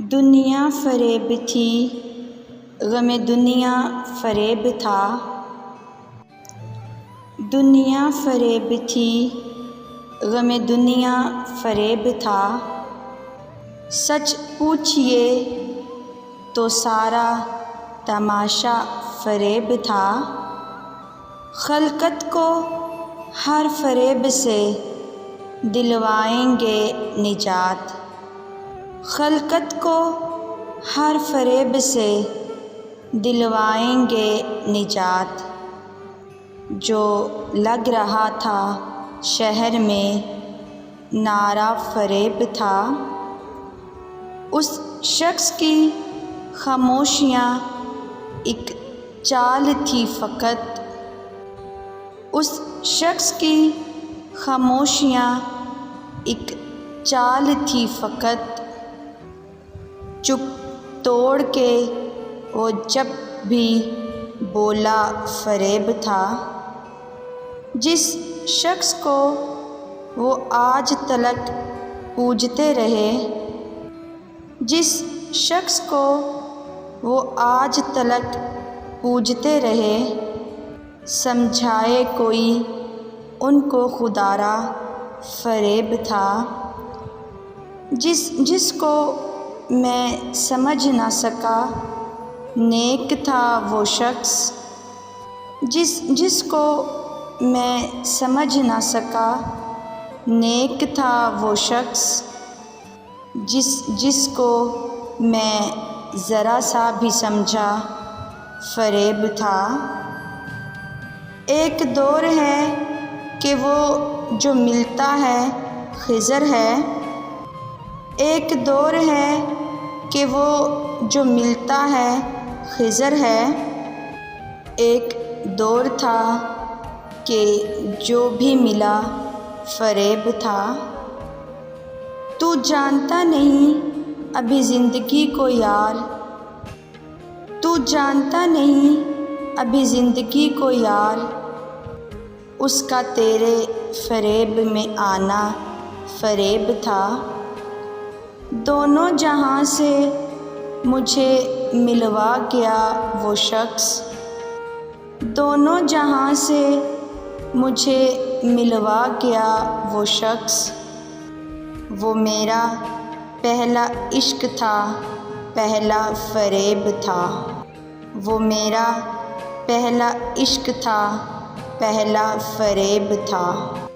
दुनिया फ़रेब थी, ग़म दुनिया फ़रेब था। दुनिया फ़रेब थी, ग़म दुनिया फ़रेब था। सच पूछिए तो सारा तमाशा फ़रेब था। ख़ल्क़त को हर फ़रेब से दिलवाएंगे निजात। ख़ल्क़त को हर फ़रेब से दिलवाएंगे निजात। जो लग रहा था शहर में नारा फ़रेब था। उस शख्स की ख़ामोशियाँ एक चाल थी फ़कत। उस शख्स की ख़ामोशियाँ एक चाल थी फ़कत। चुप तोड़ के वो जब भी बोला फ़रेब था। जिस शख्स को वो आज तलक पूजते रहे, जिस शख्स को वो आज तलक पूजते रहे, समझाए कोई उनको खुदारा फ़रेब था। जिसको मैं समझ ना सका नेक था वो शख्स। जिसको मैं समझ ना सका नेक था वो शख्स। जिसको मैं ज़रा सा भी समझा फ़रेब था। एक दौर है कि वो जो मिलता है खिज़र है। एक दौर है कि वो जो मिलता है खिज़र है। एक दौर था कि जो भी मिला फ़रेब था। तू जानता नहीं अभी ज़िंदगी को यार, तू जानता नहीं अभी ज़िंदगी को यार। उसका तेरे फ़रेब में आना फ़रेब था। दोनों जहां से मुझे मिलवा गया वो शख्स। दोनों जहां से मुझे मिलवा गया वो शख्स। वो मेरा पहला इश्क था, पहला फ़रेब था। वो मेरा पहला इश्क था, पहला फ़रेब था।